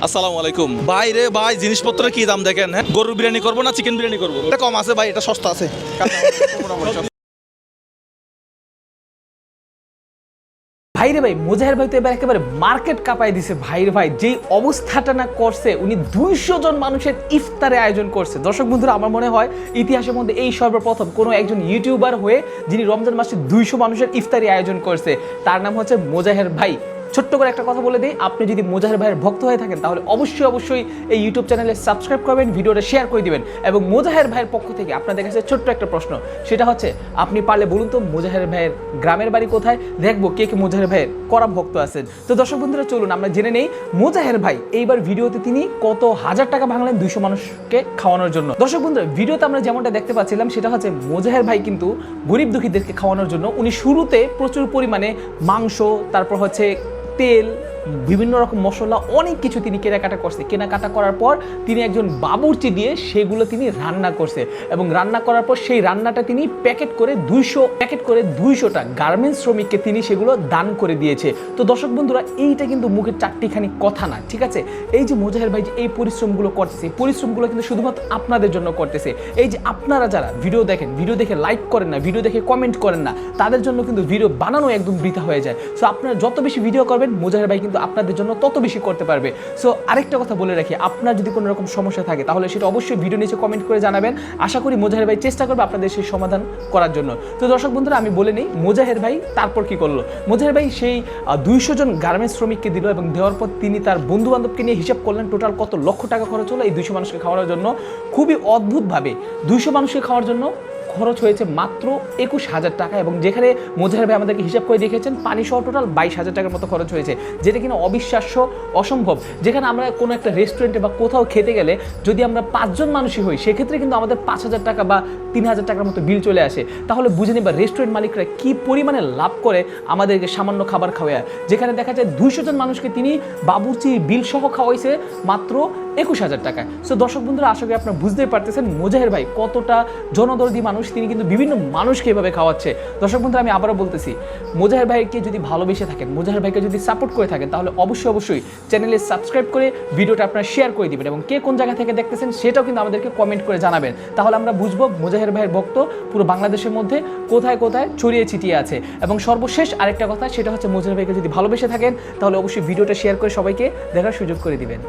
আসসালামু আলাইকুম ভাই রে ভাই, জিনিসপত্রের কি দাম দেখেন? হ্যাঁ, গরুর বিরিয়ানি করবো না চিকেন বিরিয়ানি করবো? এটা কম আছে ভাই, এটা সস্তা আছে। ভাইরে ভাই, মুজাহের ভাই তো এবার একেবারে মার্কেট কাঁপাই দিছে। ভাইরে ভাই, যেই অবস্থাটা না করছে, উনি 200 জন মানুষের ইফতারে আয়োজন করছে। দর্শক বন্ধুরা, আমার মনে হয় ইতিহাসের মধ্যে এই সর্বপ্রথম কোনো একজন ইউটিউবার হয়ে যিনি রমজান মাসে 200 মানুষের ইফতারি আয়োজন করছে, তার নাম হচ্ছে মুজাহের ভাই। ছোট্ট করে একটা কথা বলে দিই, আপনি যদি মুজাহের ভাইয়ের ভক্ত হয়ে থাকেন তাহলে অবশ্যই এই ইউটিউব চ্যানেলে সাবস্ক্রাইব করবেন, ভিডিওটা শেয়ার করে দিবেন। এবং মুজাহের ভাইয়ের পক্ষ থেকে আপনাদের কাছে ছোট্ট একটা প্রশ্ন, সেটা হচ্ছে আপনি পারলে বলুন তো মুজাহের ভাইয়ের গ্রামের বাড়ি কোথায়, দেখবো কে কে মুজাহের ভাইয়ের কড়া ভক্ত আছেন। তো দর্শক বন্ধুরা, চলুন আমরা জেনে নেই মুজাহের ভাই এইবার ভিডিওতে তিনি কত হাজার টাকা ভাঙলেন 200 মানুষকে খাওয়ানোর জন্য। দর্শক বন্ধুরা, ভিডিওতে আমরা যেমনটা দেখতে পাচ্ছিলাম সেটা হচ্ছে মুজাহের ভাই কিন্তু গরিব দুঃখীদেরকে খাওয়ানোর জন্য উনি শুরুতে প্রচুর পরিমাণে মাংস, তারপর হচ্ছে তেল, বিভিন্ন রকম মশলা, অনেক কিছু তিনি কেনাকাটা করছে। কেনাকাটা করার পর তিনি একজন বাবুর্চি দিয়ে সেগুলো তিনি রান্না করছে এবং রান্না করার পর সেই রান্নাটা তিনি প্যাকেট করে 200টা গার্মেন্টস শ্রমিককে তিনি সেগুলো দান করে দিয়েছে। তো দর্শক বন্ধুরা, এইটা কিন্তু মুখের চারটিখানি কথা না, ঠিক আছে? এই যে মুজাহের ভাই যে এই পরিশ্রমগুলো করতেছে, পরিশ্রমগুলো কিন্তু শুধুমাত্র আপনাদের জন্য করতেছে। এই যে আপনারা যারা ভিডিও দেখেন, ভিডিও দেখে লাইক করেন না, ভিডিও দেখে কমেন্ট করেন না, তাদের জন্য কিন্তু ভিডিও বানানো একদম বৃথা হয়ে যায়। সো আপনারা যত বেশি ভিডিও করবেন, মুজাহের ভাই কিন্তু আপনাদের জন্য তত বেশি করতে পারবে। সো আরেকটা কথা বলে রাখি, আপনার যদি কোনো রকম সমস্যা থাকে তাহলে সেটা অবশ্যই ভিডিও নিচে কমেন্ট করে জানাবেন। আশা করি মুজাহের ভাই চেষ্টা করবে আপনাদের সেই সমাধান করার জন্য। তো দর্শক বন্ধুরা, আমি বলে নিই মুজাহের ভাই তারপর কি করলো। মুজাহের ভাই সেই 200 জন গার্মেন্টস শ্রমিককে দিল এবং দেওয়ার পর তিনি তার বন্ধু বান্ধবকে নিয়ে হিসাব করলেন টোটাল কত লক্ষ টাকা খরচ হলো এই 200 মানুষকে খাওয়ানোর জন্য। খুবই অদ্ভুতভাবে 200 মানুষকে খাওয়ার জন্য খরচ হয়েছে মাত্র 21,000 টাকা, এবং যেখানে মুজাহের ভাই আমাদেরকে হিসাব করে দেখিয়েছেন পানি সহ টোটাল 22,000 টাকার মতো খরচ হয়েছে, যেটা কিনা অবিশ্বাস্য, অসম্ভব। যেখানে আমরা কোনো একটা রেস্টুরেন্টে বা কোথাও খেতে গেলে যদি আমরা 5 জন মানুষই হই, সেক্ষেত্রে কিন্তু আমাদের 5,000 টাকা বা 3,000 টাকার মতো বিল চলে আসে। তাহলে বুঝে নিবা রেস্টুরেন্ট মালিকরা কি পরিমাণে লাভ করে আমাদেরকে সামান্য খাবার খাওয়ায়। যেখানে দেখা যায় 200 জন মানুষকে তিনি বাবুর্চি বিল সহ খাওয়াইছে মাত্র 21,000 টাকায়। সো দর্শক বন্ধুরা, আশা করি আপনারা বুঝতেই পারতেছেন মুজাহের ভাই কতটা জনদরদি মানুষ, তিনি কিন্তু বিভিন্ন মানুষকে এভাবে খাওয়াচ্ছে। দর্শক বন্ধুরা, আমি আবারও বলতেছি, মুজাহের ভাইকে যদি ভালোবেসে থাকেন, মুজাহের ভাইকে যদি সাপোর্ট করে থাকেন, তাহলে অবশ্যই চ্যানেলে সাবস্ক্রাইব করে ভিডিওটা আপনারা শেয়ার করে দিবেন এবং কে কোন জায়গা থেকে দেখতেছেন সেটাও কিন্তু আমাদেরকে কমেন্ট করে জানাবেন। তাহলে আমরা বুঝবো মুজাহের ভাইয়ের ভক্ত পুরো বাংলাদেশের মধ্যে কোথায় কোথায় ছড়িয়ে ছিটিয়ে আছে। এবং সর্বশেষ আরেকটা কথা, সেটা হচ্ছে মুজাহের ভাইকে যদি ভালোবেসে থাকেন তাহলে অবশ্যই ভিডিওটা শেয়ার করে সবাইকে দেখার সুযোগ করে দিবেন।